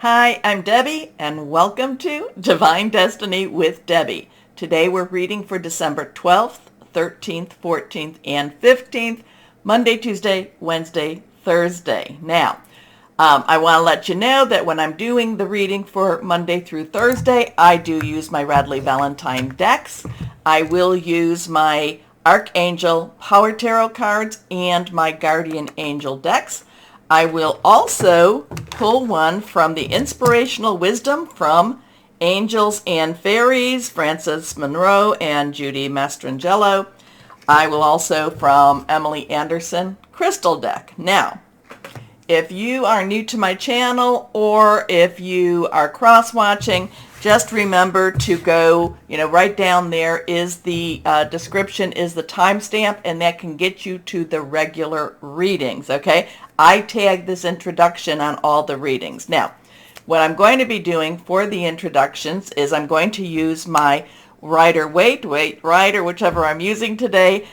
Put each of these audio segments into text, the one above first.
Hi, I'm Debbie, and welcome to Divine Destiny with Debbie. Today we're reading for December 12th, 13th, 14th, and 15th, Monday, Tuesday, Wednesday, Thursday. Now, I want to let you know that when I'm doing the reading for Monday through Thursday, I do use my Radley Valentine decks. I will use my Archangel Power Tarot cards and my Guardian Angel decks. I will also pull one from the Inspirational Wisdom from Angels and Fairies, Frances Monroe and Judy Mastrangelo. I will also from Emily Anderson Crystal deck. Now, if you are new to my channel or if you are cross-watching, just remember to go, right down there is the description, is the timestamp, and that can get you to the regular readings, okay? I tag this introduction on all the readings. Now, what I'm going to be doing for the introductions is I'm going to use my Rider, whichever I'm using today,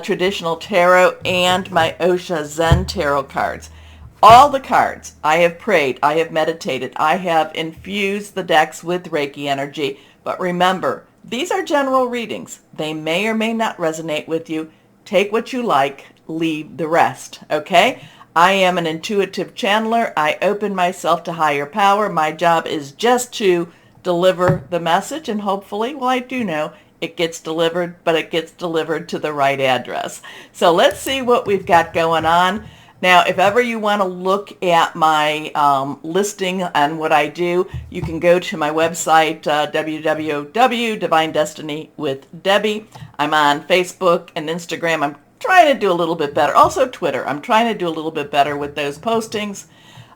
Traditional Tarot, and my Osha Zen Tarot cards. All the cards, I have prayed, I have meditated, I have infused the decks with Reiki energy. But remember, these are general readings. They may or may not resonate with you. Take what you like, leave the rest, okay? I am an intuitive channeler. I open myself to higher power. My job is just to deliver the message, and hopefully, well, I do know it gets delivered, but it gets delivered to the right address. So let's see what we've got going on. Now, if ever you want to look at my listing and what I do, you can go to my website, www.Divine Destiny with Debbie. I'm on Facebook and Instagram. I'm trying to do a little bit better. Also Twitter. I'm trying to do a little bit better with those postings,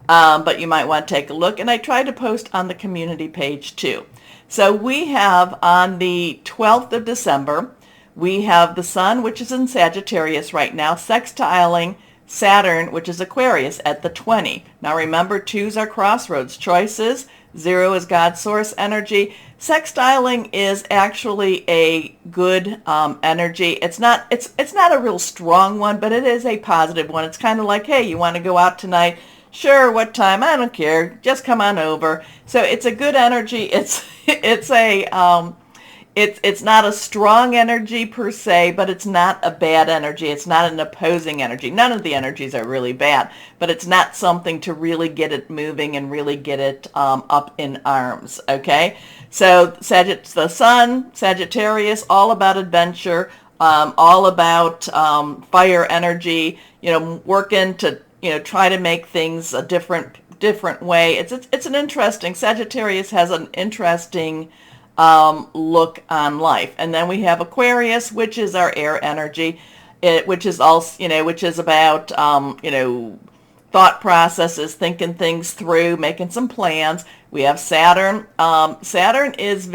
but you might want to take a look. And I try to post on the community page too. So we have on the 12th of December, we have the Sun, which is in Sagittarius right now, sextiling Saturn, which is Aquarius, at the 20. Now remember, 2s are crossroads choices. 0 is God's source energy. Sextiling is actually a good energy. It's not a real strong one, but it is a positive one. It's kind of like, hey, you want to go out tonight? Sure, what time? I don't care. Just come on over. So it's a good energy. It's not a strong energy per se, but it's not a bad energy. It's not an opposing energy. None of the energies are really bad, but it's not something to really get it moving and really get it up in arms, okay? So the Sun, Sagittarius, all about adventure, all about fire energy, working to, try to make things a different way. It's an interesting, Sagittarius has an interesting look on life. And then we have Aquarius, which is our air energy, which is also, which is about, thought processes, thinking things through, making some plans. We have Saturn. Saturn is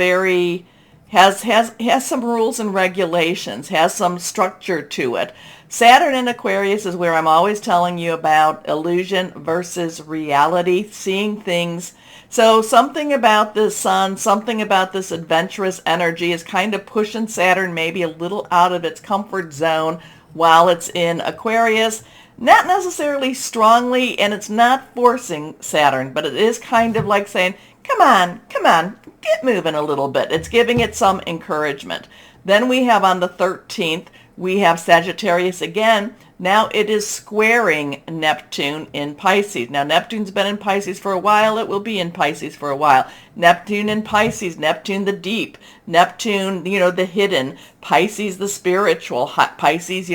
has some rules and regulations, has some structure to it. Saturn in Aquarius is where I'm always telling you about illusion versus reality, seeing things. So something about this Sun, something about this adventurous energy is kind of pushing Saturn maybe a little out of its comfort zone while it's in Aquarius. Not necessarily strongly, and it's not forcing Saturn, but it is kind of like saying, come on, get moving a little bit. It's giving it some encouragement. Then we have on the 13th, we have Sagittarius again. Now it is squaring Neptune in Pisces. Now Neptune's been in Pisces for a while. It will be in Pisces for a while. Neptune in Pisces, Neptune the deep, Neptune, the hidden, Pisces the spiritual, Pisces,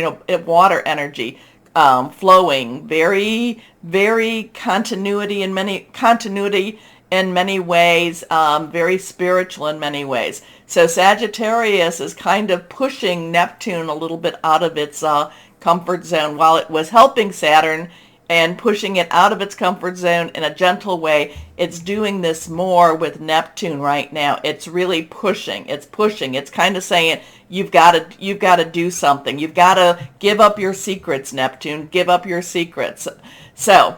water energy, flowing, very, very continuity in many ways, very spiritual in many ways. So Sagittarius is kind of pushing Neptune a little bit out of its comfort zone while it was helping Saturn and pushing it out of its comfort zone in a gentle way. It's doing this more with Neptune right now. It's really pushing. It's kind of saying, you've got to do something. You've got to give up your secrets, Neptune. Give up your secrets. So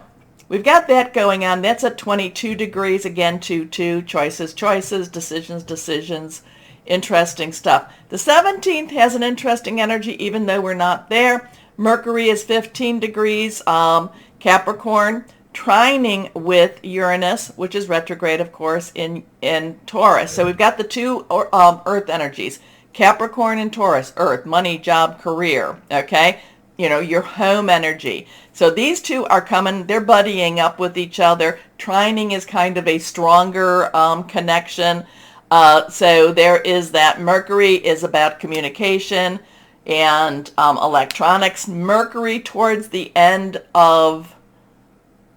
we've got that going on. That's at 22 degrees. Again, 2, choices, decisions. Interesting stuff. The 17th has an interesting energy, even though we're not there. Mercury is 15 degrees, Capricorn. trining with Uranus, which is retrograde, of course, in Taurus. So we've got the two Earth energies, Capricorn and Taurus, Earth, money, job, career, okay? Your home energy. So these two are coming, they're buddying up with each other. Trining is kind of a stronger connection. So there is that. Mercury is about communication and electronics. Mercury towards the end of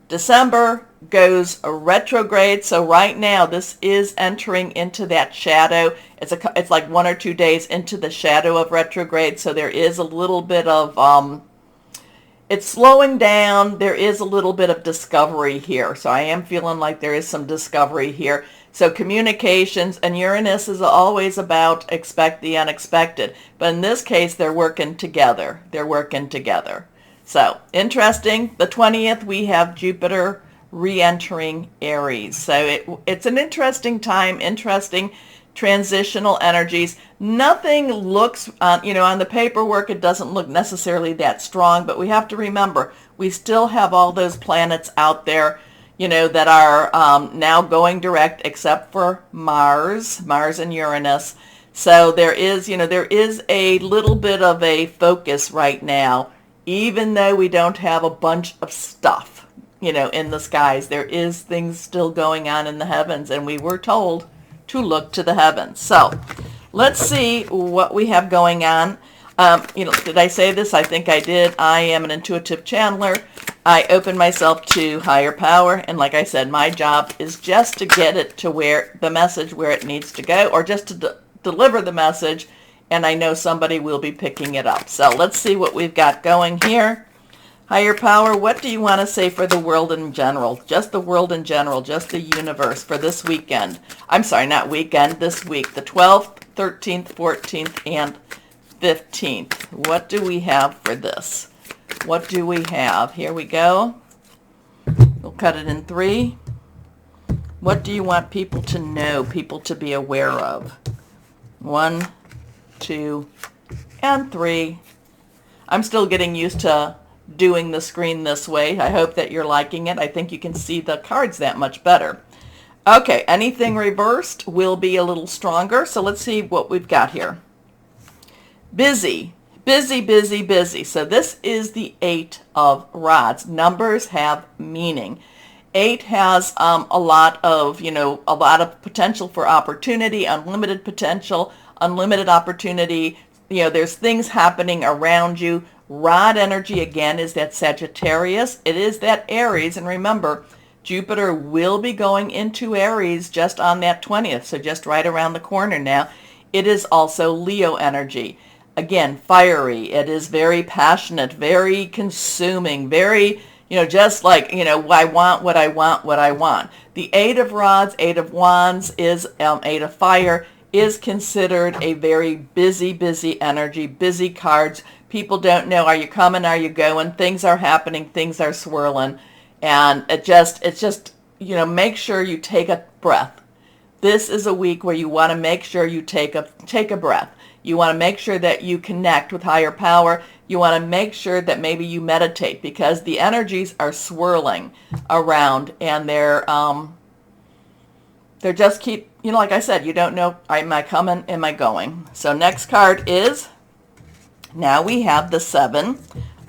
December goes retrograde. So right now this is entering into that shadow. It's like 1 or 2 days into the shadow of retrograde. So there is a little bit of it's slowing down. There is a little bit of discovery here. So I am feeling like there is some discovery here. So communications, and Uranus is always about expect the unexpected. But in this case, they're working together. They're working together. So interesting. The 20th, we have Jupiter re-entering Aries. So it's an interesting transitional energies. Nothing looks, on the paperwork, it doesn't look necessarily that strong, but we have to remember, we still have all those planets out there, that are now going direct, except for Mars and Uranus. So there is a little bit of a focus right now, even though we don't have a bunch of stuff, in the skies. There is things still going on in the heavens, and we were told to look to the heavens. So let's see what we have going on. Did I say this? I think I did. I am an intuitive channeler. I open myself to higher power, and like I said, my job is just to get it to the message where it needs to go, or just to deliver the message, and I know somebody will be picking it up. So let's see what we've got going here. Higher power, what do you want to say for the world in general? Just the world in general, just the universe for this weekend. I'm sorry, not weekend, this week, the 12th, 13th, 14th, and 15th. What do we have for this? What do we have? Here we go. We'll cut it in 3. What do you want people to know, people to be aware of? 1, 2, and 3. I'm still getting used to doing the screen this way. I hope that you're liking it. I think you can see the cards that much better. Okay, anything reversed will be a little stronger. So let's see what we've got here. Busy, busy, busy, busy. So this is the 8 of rods. Numbers have meaning. 8 has a lot of potential for opportunity, unlimited potential, unlimited opportunity. There's things happening around you. Rod energy, again, is that Sagittarius. It is that Aries. And remember, Jupiter will be going into Aries just on that 20th, so just right around the corner now. It is also Leo energy. Again, fiery. It is very passionate, very consuming, very, just like, I want what I want, what I want. The 8 of rods, 8 of wands is 8 of fire, is considered a very busy, busy energy, busy cards. People don't know, are you coming, are you going? Things are happening, things are swirling. And it's just, make sure you take a breath. This is a week where you want to make sure you take a breath. You want to make sure that you connect with higher power. You want to make sure that maybe you meditate, because the energies are swirling around, and they're just keep, like I said, you don't know, am I coming, am I going? So next card is, now we have the 7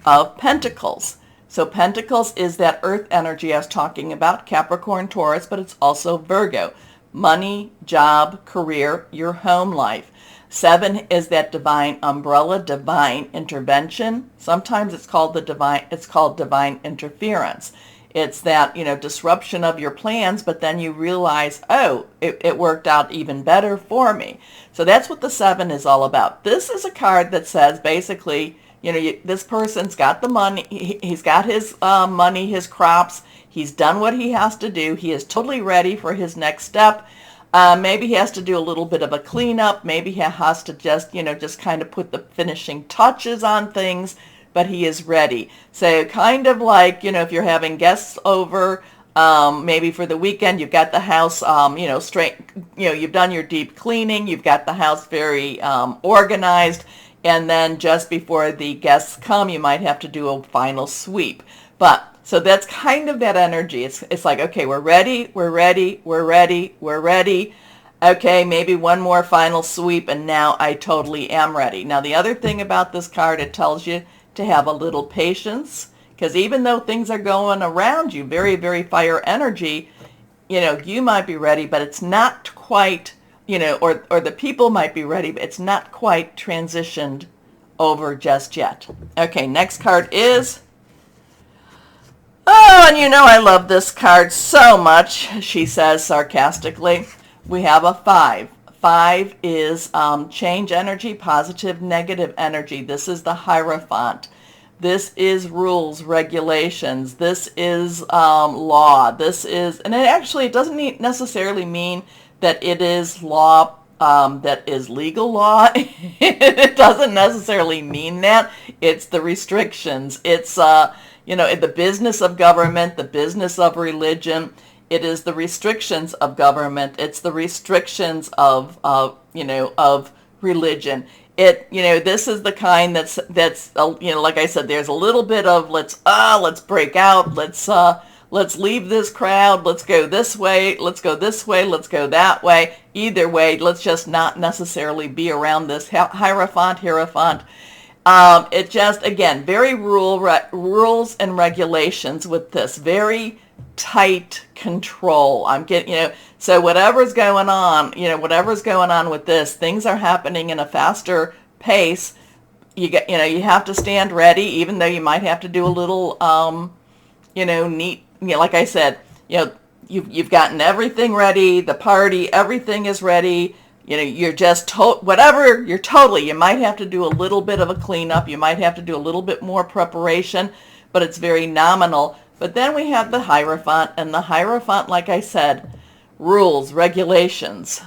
of Pentacles. So Pentacles is that earth energy I was talking about, Capricorn, Taurus, but it's also Virgo. Money, job, career, your home life. 7 is that divine umbrella, divine intervention. Sometimes it's called divine interference. It's that, disruption of your plans, but then you realize, oh, it worked out even better for me. So that's what the 7 is all about. This is a card that says basically, this person's got the money, he's got his money, his crops, he's done what he has to do, he is totally ready for his next step. Maybe he has to do a little bit of a cleanup, maybe he has to just kind of put the finishing touches on things, but he is ready. So kind of like, if you're having guests over, maybe for the weekend, you've got the house, straight, you've done your deep cleaning, you've got the house very organized, and then just before the guests come, you might have to do a final sweep. But So that's kind of that energy. It's like, okay, we're ready, we're ready, we're ready, we're ready. Okay, maybe one more final sweep, and now I totally am ready. Now, the other thing about this card, it tells you to have a little patience, because even though things are going around you, very, very fire energy, you might be ready, but it's not quite, or the people might be ready, but it's not quite transitioned over just yet. Okay, next card is, oh, and I love this card so much, she says sarcastically. We have a 5. 5 is change energy, positive, negative energy. This is the Hierophant. This is rules, regulations. This is law. This is, and it doesn't necessarily mean that it is law that is legal law. It doesn't necessarily mean that. It's the restrictions. It's, the business of government, the business of religion. It is the restrictions of government. It's the restrictions of religion. This is the kind that's like I said, there's a little bit of let's break out. Let's leave this crowd. Let's go this way. Let's go this way. Let's go that way. Either way, let's just not necessarily be around this Hierophant. It just, again, very rules and regulations with this. Very tight control. I'm getting, so whatever's going on with this, things are happening in a faster pace. You have to stand ready, even though you might have to do a little, neat, like I said, you've gotten everything ready, the party, everything is ready. You're just you might have to do a little bit of a cleanup. You might have to do a little bit more preparation, but it's very nominal. But then we have the Hierophant, and the Hierophant, like I said, rules, regulations.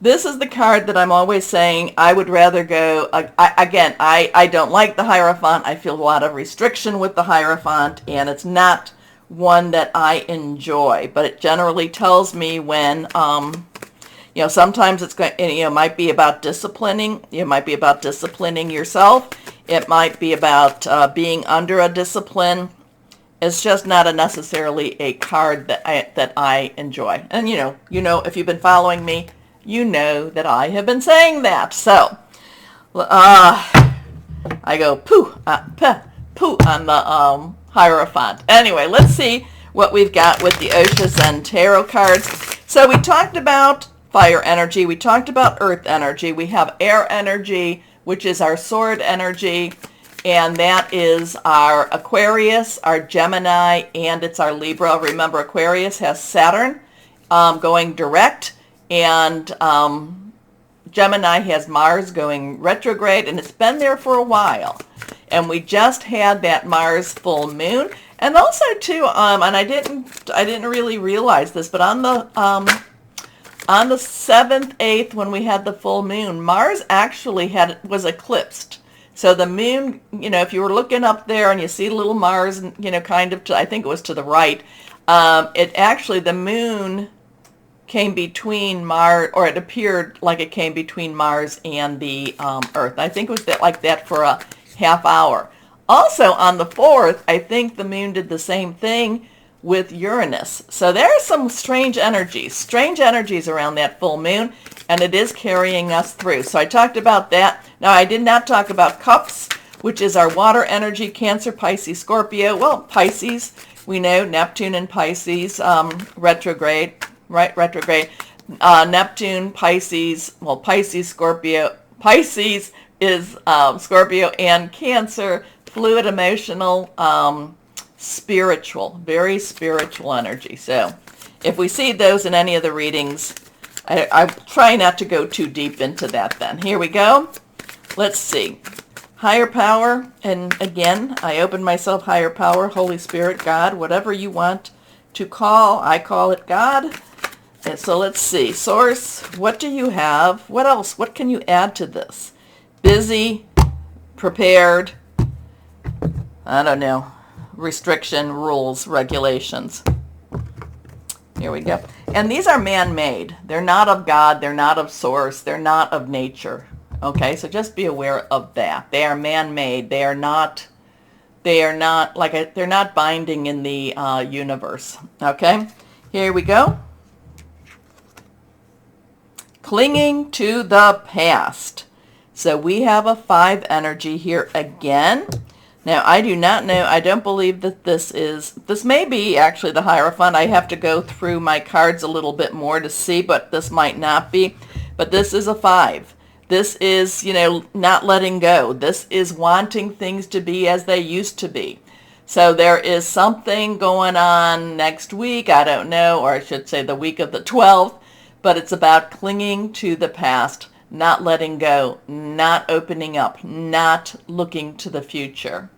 This is the card that I'm always saying I would rather go, I don't like the Hierophant. I feel a lot of restriction with the Hierophant, and it's not one that I enjoy. But it generally tells me when, sometimes it's going, might be about disciplining. It might be about disciplining yourself. It might be about being under a discipline. It's just not necessarily a card that I enjoy. And if you've been following me, you know that I have been saying that. So I go poo on the Hierophant. Anyway, let's see what we've got with the Osho Zen Tarot cards. So we talked about fire energy. We talked about earth energy. We have air energy, which is our sword energy, and that is our Aquarius, our Gemini, and it's our Libra. Remember, Aquarius has Saturn going direct, and Gemini has Mars going retrograde, and it's been there for a while. And we just had that Mars full moon, and also too, and I didn't really realize this, but on the 7th, 8th, when we had the full moon, Mars actually was eclipsed. So the moon, if you were looking up there and you see little Mars, kind of, I think it was to the right, the moon came between Mars, or it appeared like it came between Mars and the Earth. I think it was like that for a half hour. Also on the 4th, I think the moon did the same thing with Uranus. So there are some strange energies around that full moon, and it is carrying us through. So I talked about that. Now, I did not talk about Cups, which is our water energy, Cancer, Pisces, Scorpio. Well, Pisces, we know Neptune and Pisces, retrograde, right? Retrograde. Neptune, Pisces, well, Pisces, Scorpio. Pisces is Scorpio, and Cancer, fluid, emotional, spiritual, very spiritual energy. So if we see those in any of the readings, I try not to go too deep into that then. Here we go. Let's see. Higher power, and again, I open myself higher power, Holy Spirit, God, whatever you want to call, I call it God. And so let's see. Source, what do you have? What else? What can you add to this? Busy, prepared, I don't know. Restriction, rules, regulations. Here we go. And these are man-made. They're not of God. They're not of source. They're not of nature. Okay, so just be aware of that. They are man-made. They are not They are not they're not binding in the universe. Okay, here we go. Clinging to the past. So we have a 5 energy here again. Now, I do not know, I don't believe that this may be actually the Hierophant. I have to go through my cards a little bit more to see, but this might not be. But this is a 5. This is, not letting go. This is wanting things to be as they used to be. So there is something going on next week, I don't know, or I should say the week of the 12th, but it's about clinging to the past, not letting go, not opening up, not looking to the future.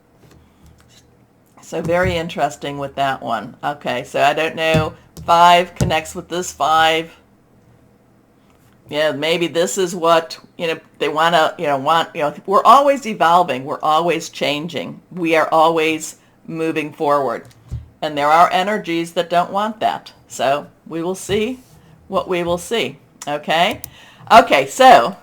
So very interesting with that one. Okay, so I don't know, 5 connects with this 5. Yeah, maybe this is what, they want to, we're always evolving. We're always changing. We are always moving forward. And there are energies that don't want that. So we will see what we will see. Okay? Okay, so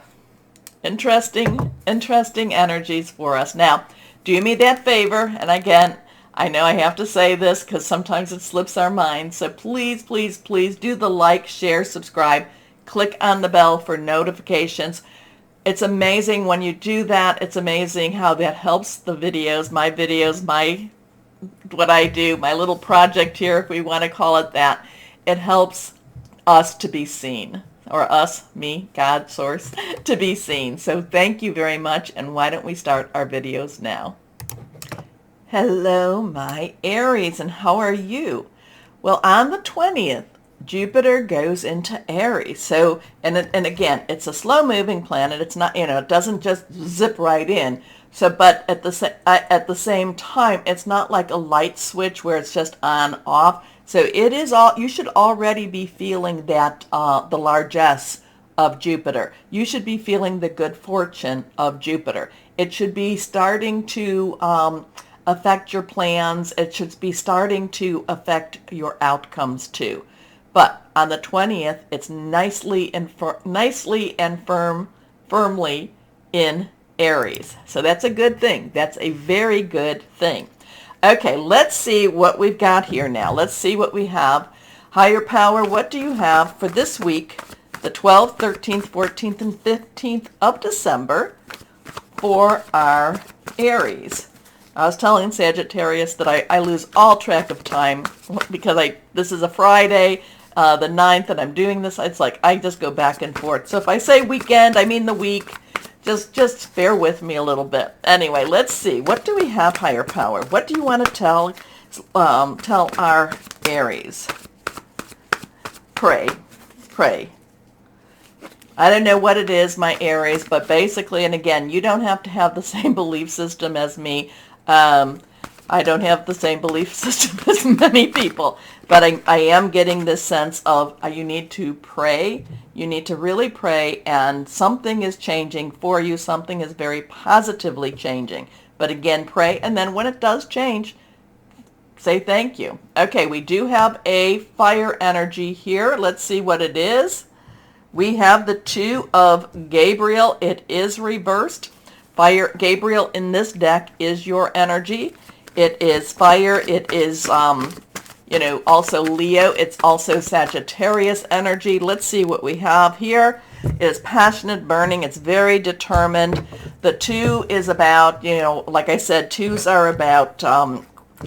interesting energies for us. Now, do me that favor, and again, I know I have to say this because sometimes it slips our mind. So please, please, please do the like, share, subscribe. Click on the bell for notifications. It's amazing when you do that. It's amazing how that helps the videos, what I do, my little project here, if we want to call it that. It helps us to be seen, or us, me, God, source, to be seen. So thank you very much, and why don't we start our videos now? Hello, my Aries, and how are you? Well, on the 20th, Jupiter goes into Aries. So, and again, it's a slow-moving planet. It's not, it doesn't just zip right in. So, but at the same time, it's not like a light switch where it's just on, off. So it is all, you should already be feeling that, the largesse of Jupiter. You should be feeling the good fortune of Jupiter. It should be starting to affect your plans. It should be starting to affect your outcomes too. But on the 20th, it's nicely and firmly in Aries. So that's a good thing. That's a very good thing. Okay, let's see what we've got here now. Let's see what we have. Higher power, what do you have for this week, the 12th, 13th, 14th, and 15th of December for our Aries? I was telling Sagittarius that I lose all track of time because this is a Friday, the 9th, and I'm doing this. It's like I just go back and forth. So if I say weekend, I mean the week. Just bear with me a little bit. Anyway, let's see. What do we have, higher power? What do you want to tell our Aries? Pray. I don't know what it is, my Aries, but basically, and again, you don't have to have the same belief system as me. I don't have the same belief system as many people, but I am getting this sense of you need to pray. You need to really pray, and something is changing for you. Something is very positively changing. But again, pray, and then when it does change, say thank you. Okay, we do have a fire energy here. Let's see what it is. We have the 2 of Gabriel. It is reversed. Fire, Gabriel in this deck is your energy. It is fire. It is, also Leo. It's also Sagittarius energy. Let's see what we have here. It is passionate, burning. It's very determined. The 2 is about, like I said, 2s are about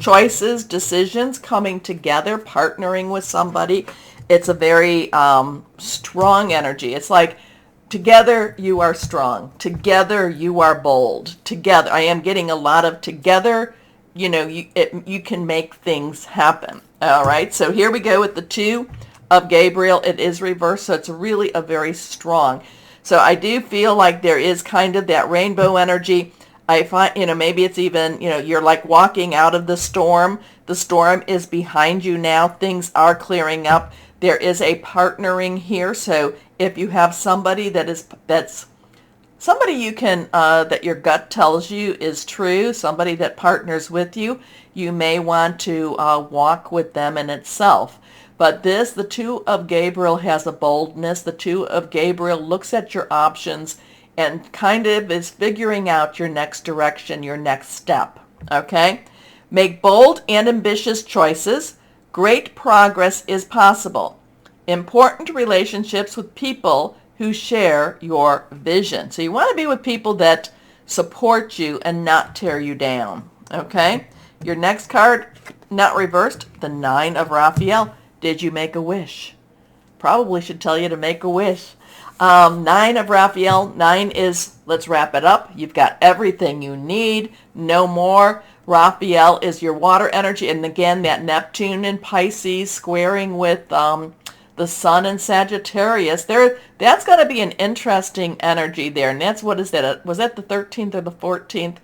choices, decisions, coming together, partnering with somebody. It's a very strong energy. It's like, together you are strong. Together you are bold. Together, I am getting a lot of together. You can make things happen. All right, so here we go with the 2 of Gabriel. It is reversed, so it's really a very strong. So I do feel like there is kind of that rainbow energy. I find, maybe it's even, you're like walking out of the storm. The storm is behind you now. Things are clearing up. There is a partnering here. So if you have somebody that's somebody you can, that your gut tells you is true, somebody that partners with you, you may want to walk with them in itself. But the 2 of Gabriel has a boldness. The 2 of Gabriel looks at your options and kind of is figuring out your next direction, your next step. Okay? Make bold and ambitious choices. Great progress is possible. Important relationships with people who share your vision. So you want to be with people that support you and not tear you down. Okay? Your next card, not reversed, the 9 of Raphael. Did you make a wish? Probably should tell you to make a wish. 9 of Raphael. 9 is, let's wrap it up. You've got everything you need. No more. Raphael is your water energy. And again, that Neptune in Pisces squaring with the Sun in Sagittarius. That's going to be an interesting energy there. And that's, what is that? Was that the 13th or the 14th?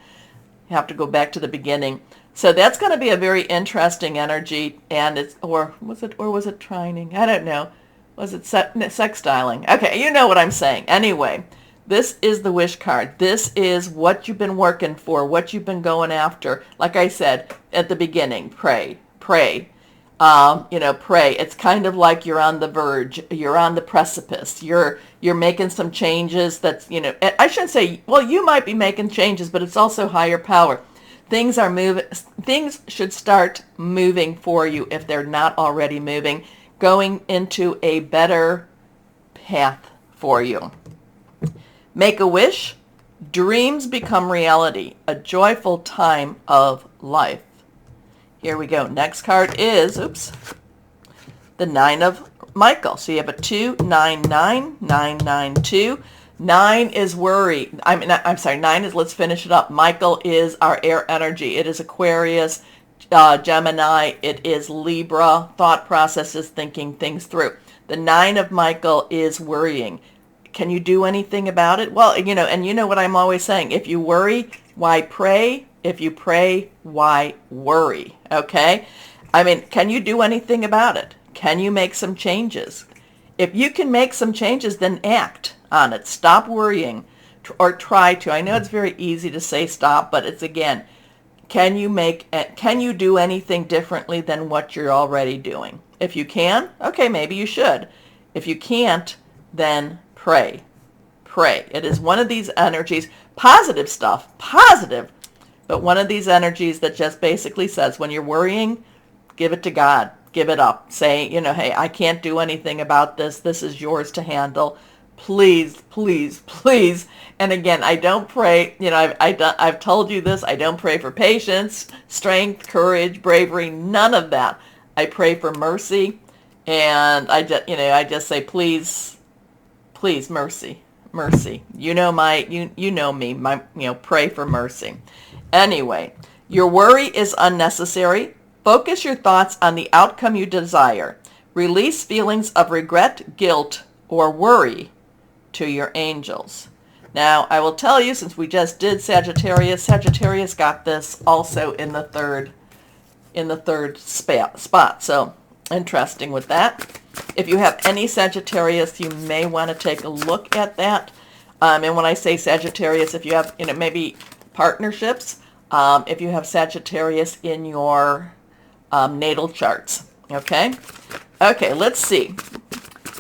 You have to go back to the beginning. So that's going to be a very interesting energy. And it's, or was it trining? I don't know. Was it sextiling? Okay, you know what I'm saying. Anyway, this is the wish card. This is what you've been working for, what you've been going after. Like I said at the beginning, pray. Pray. It's kind of like you're on the verge. You're on the precipice. You're making some changes. That's, I shouldn't say, well, you might be making changes, but it's also higher power. Things are moving. Things should start moving for you if they're not already moving, going into a better path for you. Make a wish. Dreams become reality. A joyful time of life. Here we go. Next card is, the 9 of Michael. So you have a 2, 9, 9, 9, 9, 2. 9 is worry. I'm sorry, 9 is, let's finish it up. Michael is our air energy. It is Aquarius, Gemini. It is Libra. Thought processes, thinking things through. The 9 of Michael is worrying. Can you do anything about it? Well, and you know what I'm always saying. If you worry, why pray? If you pray, why worry? Okay? Can you do anything about it? Can you make some changes? If you can make some changes, then act on it. Stop worrying, or try to. I know it's very easy to say stop, but it's, again, can you do anything differently than what you're already doing? If you can, okay, maybe you should. If you can't, then pray. Pray. It is one of these energies, positive stuff, positive, but one of these energies that just basically says, when you're worrying, give it to God. Give it up. Say, hey, I can't do anything about this. This is yours to handle. Please, please, please. And again, I don't pray, I've told you this, I don't pray for patience, strength, courage, bravery, none of that. I pray for mercy, and I just say, please, please, mercy, mercy. You know me, pray for mercy. Anyway, your worry is unnecessary. Focus your thoughts on the outcome you desire. Release feelings of regret, guilt, or worry to your angels. Now, I will tell you, since we just did Sagittarius, Sagittarius got this also in the third spot. So, interesting with that. If you have any Sagittarius, you may want to take a look at that. And when I say Sagittarius, if you have, maybe partnerships, if you have Sagittarius in your natal charts. Okay? Okay, let's see.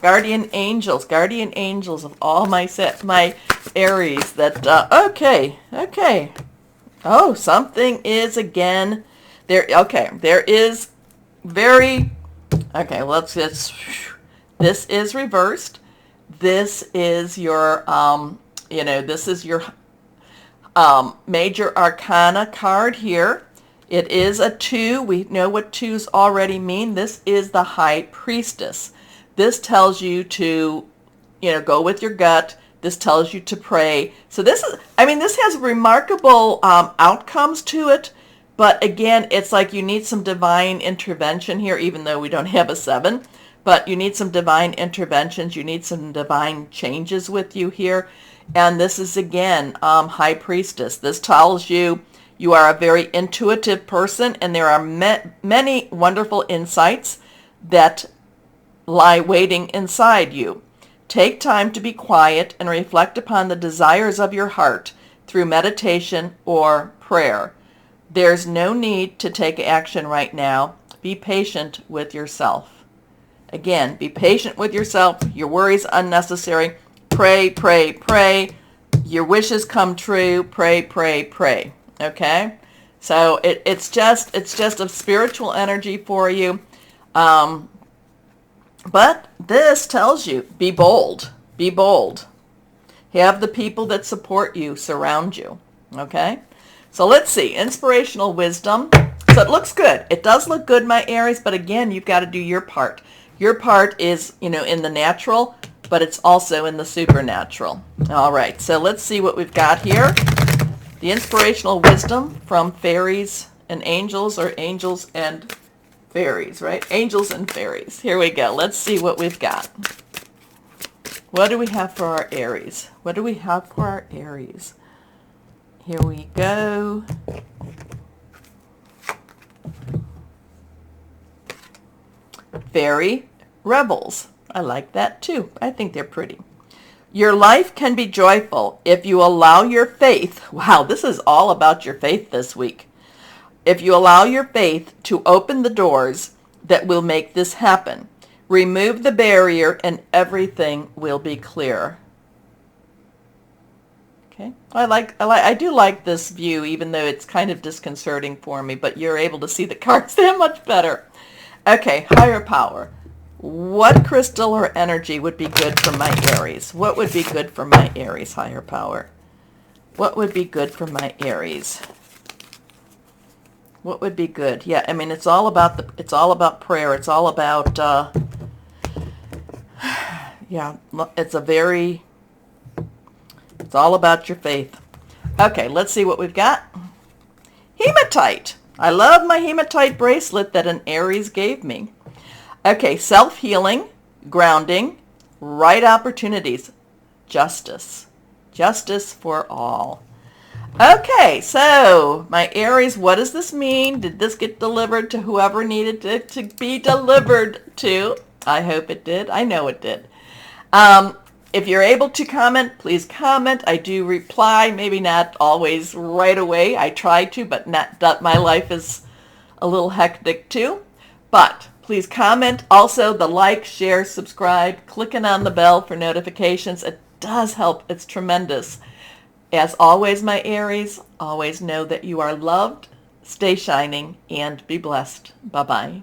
Guardian angels of all my Aries that, okay. Oh, something is again there. Okay, there is very, okay, this is reversed. This is your, this is your major arcana card here. It is a 2. We know what 2s already mean. This is the High Priestess. This tells you to, go with your gut. This tells you to pray. So this has remarkable outcomes to it. But again, it's like you need some divine intervention here, even though we don't have a 7. But you need some divine interventions. You need some divine changes with you here. And this is, again, High Priestess. This tells you you are a very intuitive person, and there are many wonderful insights that lie waiting inside you. Take time to be quiet and reflect upon the desires of your heart through meditation or prayer. There's no need to take action right now. Be patient with yourself. Again, be patient with yourself. Your worries unnecessary. Pray, pray, pray. Your wishes come true. Pray, pray, pray. Okay? So it's just a spiritual energy for you. But this tells you, be bold. Be bold. Have the people that support you surround you. Okay? So let's see. Inspirational wisdom. So it looks good. It does look good, my Aries, but again, you've got to do your part. Your part is, in the natural, but it's also in the supernatural. All right, so let's see what we've got here. The inspirational wisdom from fairies and angels, or angels and fairies, right? Angels and fairies. Here we go. Let's see what we've got. What do we have for our Aries? What do we have for our Aries? Here we go. Fairy rebels. I like that too. I think they're pretty. Your life can be joyful if you allow your faith. Wow, this is all about your faith this week. If you allow your faith to open the doors that will make this happen. Remove the barrier and everything will be clear. Okay. I do like this view, even though it's kind of disconcerting for me, but you're able to see the cards that much better. Okay, higher power. What crystal or energy would be good for my Aries? What would be good for my Aries, higher power? What would be good for my Aries? What would be good? Yeah, I mean, it's all about prayer. It's all about yeah, it's all about your faith. Okay, let's see what we've got. Hematite. I love my hematite bracelet that an Aries gave me. Okay, self-healing, grounding, right opportunities, justice. Justice for all. Okay, so my Aries, what does this mean? Did this get delivered to whoever needed it to be delivered to? I hope it did. I know it did. If you're able to comment, please comment. I do reply, maybe not always right away. I try to, but my life is a little hectic too. But please comment. Also, the like, share, subscribe, clicking on the bell for notifications. It does help. It's tremendous. As always, my Aries, always know that you are loved, stay shining, and be blessed. Bye-bye.